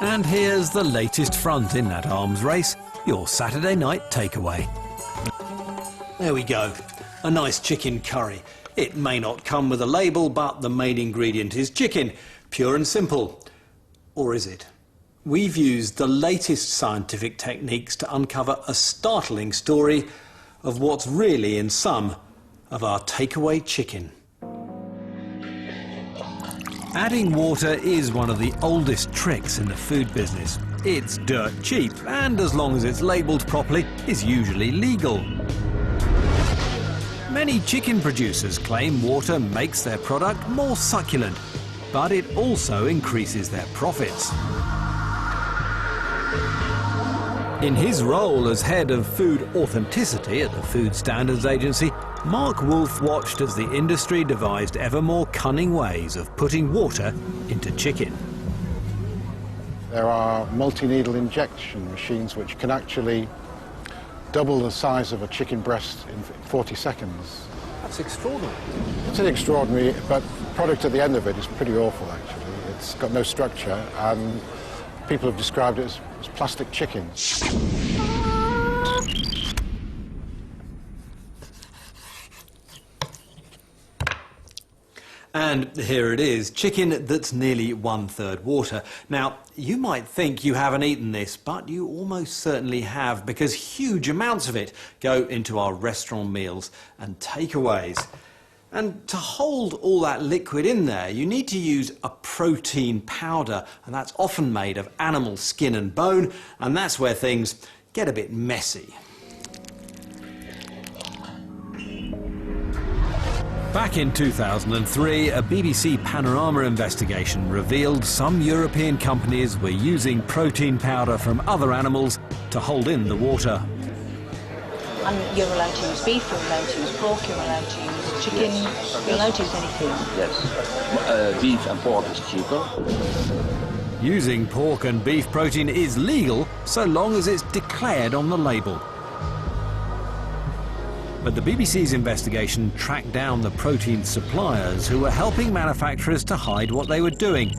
And here's the latest front in that arms race, your Saturday night takeaway. There we go, a nice chicken curry. It may not come with a label, but the main ingredient is chicken, pure and simple. Or is it? We've used the latest scientific techniques to uncover a startling story of what's really in some of our takeaway chicken. Adding water is one of the oldest tricks in the food business. It's dirt cheap, and as long as it's labelled properly, is usually legal. Many chicken producers claim water makes their product more succulent, but it also increases their profits. In his role as head of food authenticity at the Food Standards Agency, Mark Wolf watched as the industry devised ever more cunning ways of putting water into chicken. There are multi-needle injection machines which can actually double the size of a chicken breast in 40 seconds. That's extraordinary. It's an extraordinary, but the product at the end of it is pretty awful, actually. It's got no structure, and people have described it as plastic chicken. And here it is, chicken that's nearly 1/3 water. Now, you might think you haven't eaten this, but you almost certainly have, because huge amounts of it go into our restaurant meals and takeaways. And to hold all that liquid in there, you need to use a protein powder, and that's often made of animal skin and bone, and that's where things get a bit messy. Back in 2003, a BBC Panorama investigation revealed some European companies were using protein powder from other animals to hold in the water. And you're allowed to use beef, you're allowed to use pork, you're allowed to use chicken, you're allowed to use anything. Yes. Beef and pork is cheaper. Using pork and beef protein is legal so long as it's declared on the label. But the BBC's investigation tracked down the protein suppliers who were helping manufacturers to hide what they were doing.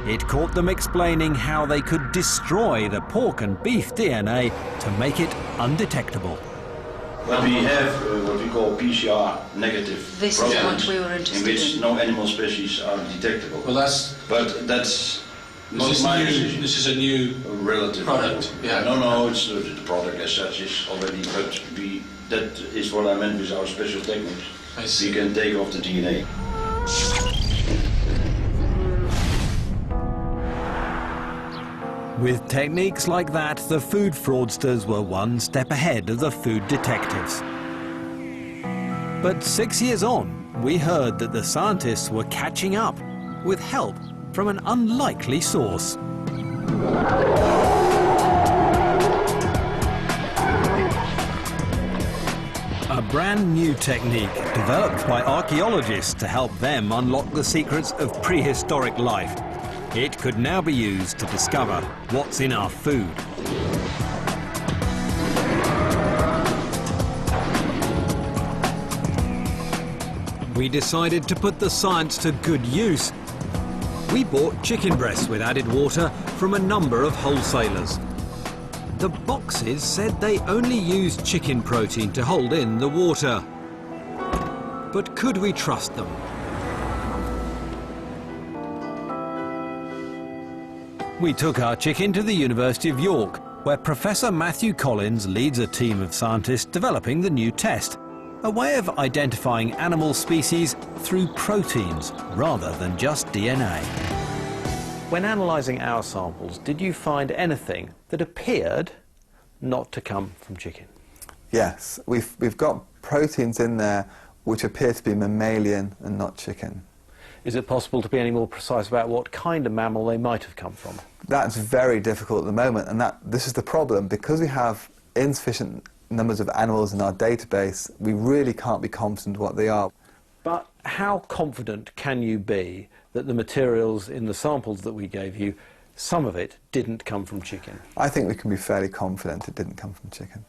It caught them explaining how they could destroy the pork and beef DNA to make it undetectable. But we have what we call PCR negative This proteins, is what we were interested in which in. no animal species are detectable. Well, that's not my decision. This is a new relative product. Yeah. No, it's the product as such is already. But that is what I meant with our special techniques. I see. We can take off the DNA. With techniques like that, the food fraudsters were one step ahead of the food detectives. But 6 years on, we heard that the scientists were catching up with help from an unlikely source. A brand new technique developed by archaeologists to help them unlock the secrets of prehistoric life. It could now be used to discover what's in our food. We decided to put the science to good use. We bought chicken breasts with added water from a number of wholesalers. The boxes said they only used chicken protein to hold in the water. But could we trust them? We took our chicken to the University of York, where Professor Matthew Collins leads a team of scientists developing the new test, a way of identifying animal species through proteins rather than just DNA. When analysing our samples, did you find anything that appeared not to come from chicken? Yes, we've got proteins in there which appear to be mammalian and not chicken. Is it possible to be any more precise about what kind of mammal they might have come from? That's very difficult at the moment, and this is the problem. Because we have insufficient numbers of animals in our database, we really can't be confident what they are. But how confident can you be that the materials in the samples that we gave you, some of it didn't come from chicken? I think we can be fairly confident it didn't come from chicken.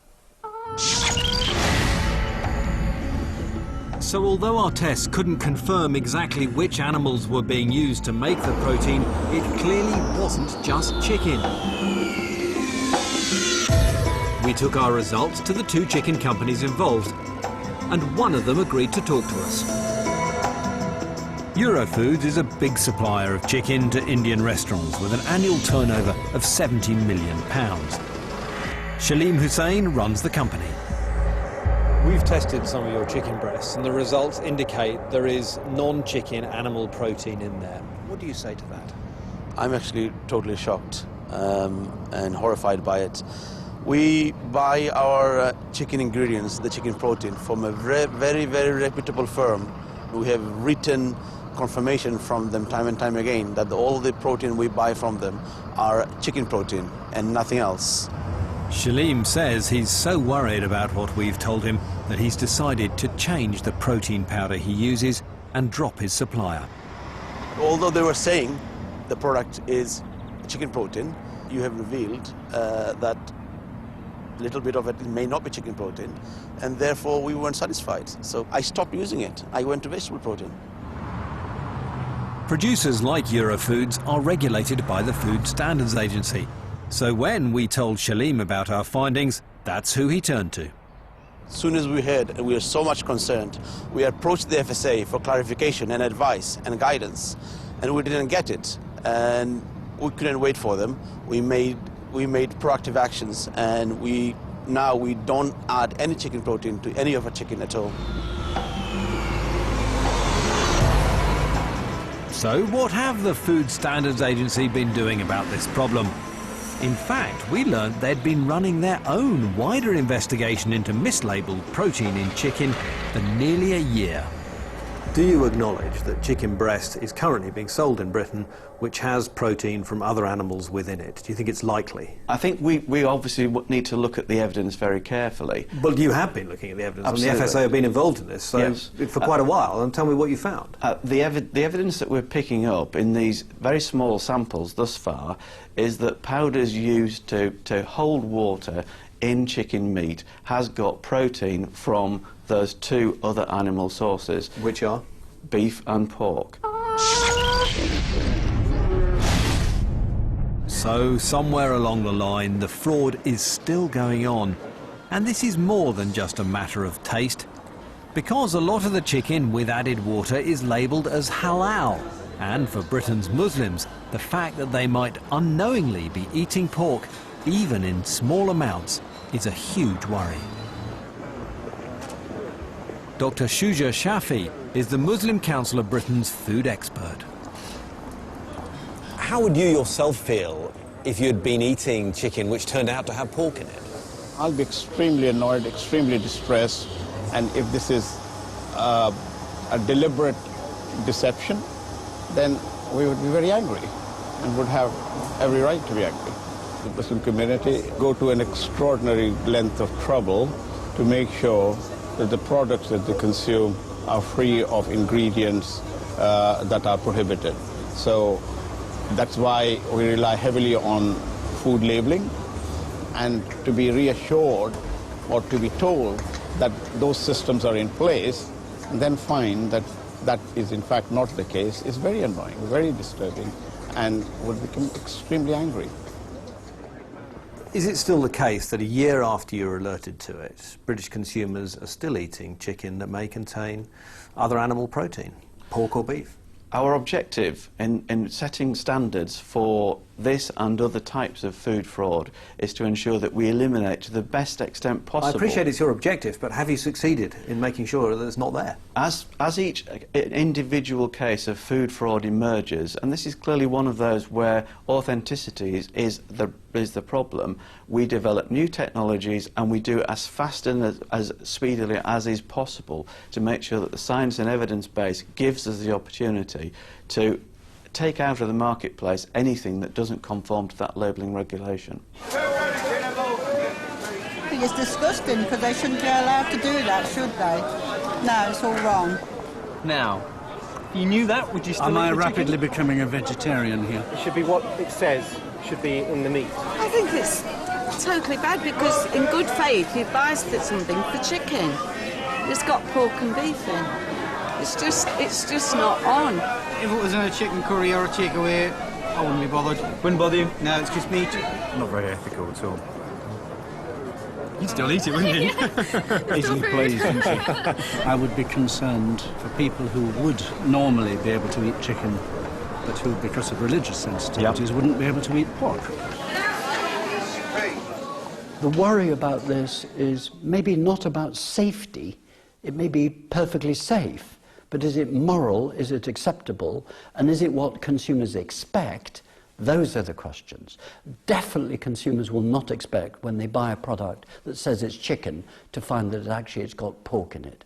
So although our tests couldn't confirm exactly which animals were being used to make the protein, it clearly wasn't just chicken. We took our results to the 2 chicken companies involved, and one of them agreed to talk to us. Eurofoods is a big supplier of chicken to Indian restaurants with an annual turnover of £70 million. Shaleem Hussain runs the company. We've tested some of your chicken breasts and the results indicate there is non-chicken animal protein in there. What do you say to that? I'm actually totally shocked and horrified by it. We buy our chicken ingredients, the chicken protein, from a very, very reputable firm. We have written confirmation from them time and time again that all the protein we buy from them are chicken protein and nothing else. Shaleem says he's so worried about what we've told him that he's decided to change the protein powder he uses and drop his supplier. Although they were saying the product is chicken protein, you have revealed that a little bit of it may not be chicken protein, and therefore we weren't satisfied. So I stopped using it. I went to vegetable protein. Producers like Eurofoods are regulated by the Food Standards Agency. So when we told Shaleem about our findings, that's who he turned to. As soon as we heard, and we were so much concerned, we approached the FSA for clarification and advice and guidance, and we didn't get it. And we couldn't wait for them. We made proactive actions, and now we don't add any chicken protein to any of our chicken at all. So what have the Food Standards Agency been doing about this problem? In fact, we learned they'd been running their own wider investigation into mislabeled protein in chicken for nearly a year. Do you acknowledge that chicken breast is currently being sold in Britain which has protein from other animals within it? Do you think it's likely? I think we obviously need to look at the evidence very carefully. Well, you have been looking at the evidence, Absolutely. and the FSA have been involved in this for quite a while, and tell me what you found. The evidence that we're picking up in these very small samples thus far is that powders used to hold water in chicken meat has got protein from those 2 other animal sources. Which are? Beef and pork. So, somewhere along the line, the fraud is still going on. And this is more than just a matter of taste. Because a lot of the chicken with added water is labelled as halal. And for Britain's Muslims, the fact that they might unknowingly be eating pork, even in small amounts, is a huge worry. Dr. Shuja Shafi is the Muslim Council of Britain's food expert. How would you yourself feel if you'd been eating chicken which turned out to have pork in it? I'll be extremely annoyed, extremely distressed, and if this is a deliberate deception, then we would be very angry and would have every right to be angry. The Muslim community go to an extraordinary length of trouble to make sure that the products that they consume are free of ingredients that are prohibited. So that's why we rely heavily on food labeling, and to be reassured or to be told that those systems are in place and then find that that is in fact not the case is very annoying, very disturbing, and would become extremely angry. Is it still the case that a year after you're alerted to it, British consumers are still eating chicken that may contain other animal protein, pork or beef? Our objective in setting standards for this and other types of food fraud is to ensure that we eliminate to the best extent possible. I appreciate it's your objective, but have you succeeded in making sure that it's not there? As each individual case of food fraud emerges, and this is clearly one of those where authenticity is the problem, we develop new technologies and we do it as fast and as speedily as is possible to make sure that the science and evidence base gives us the opportunity to take out of the marketplace anything that doesn't conform to that labelling regulation. I think it's disgusting because they shouldn't be allowed to do that, should they? No, it's all wrong. Now, you knew that, would you still Am eat I the rapidly chicken? becoming a vegetarian here? It should be what it says should be in the meat. I think it's totally bad because in good faith you buy something for chicken. It's got pork and beef in. It's just not on. If it was in a chicken curry or a takeaway, I wouldn't be bothered. Wouldn't bother you? No, it's just meat. Not very ethical at all. You'd still eat it, wouldn't you? Easily pleased, wouldn't you? I would be concerned for people who would normally be able to eat chicken, but who, because of religious sensitivities, wouldn't be able to eat pork. The worry about this is maybe not about safety. It may be perfectly safe, but is it moral, is it acceptable, and is it what consumers expect? Those are the questions. Definitely consumers will not expect, when they buy a product that says it's chicken, to find that actually it's got pork in it.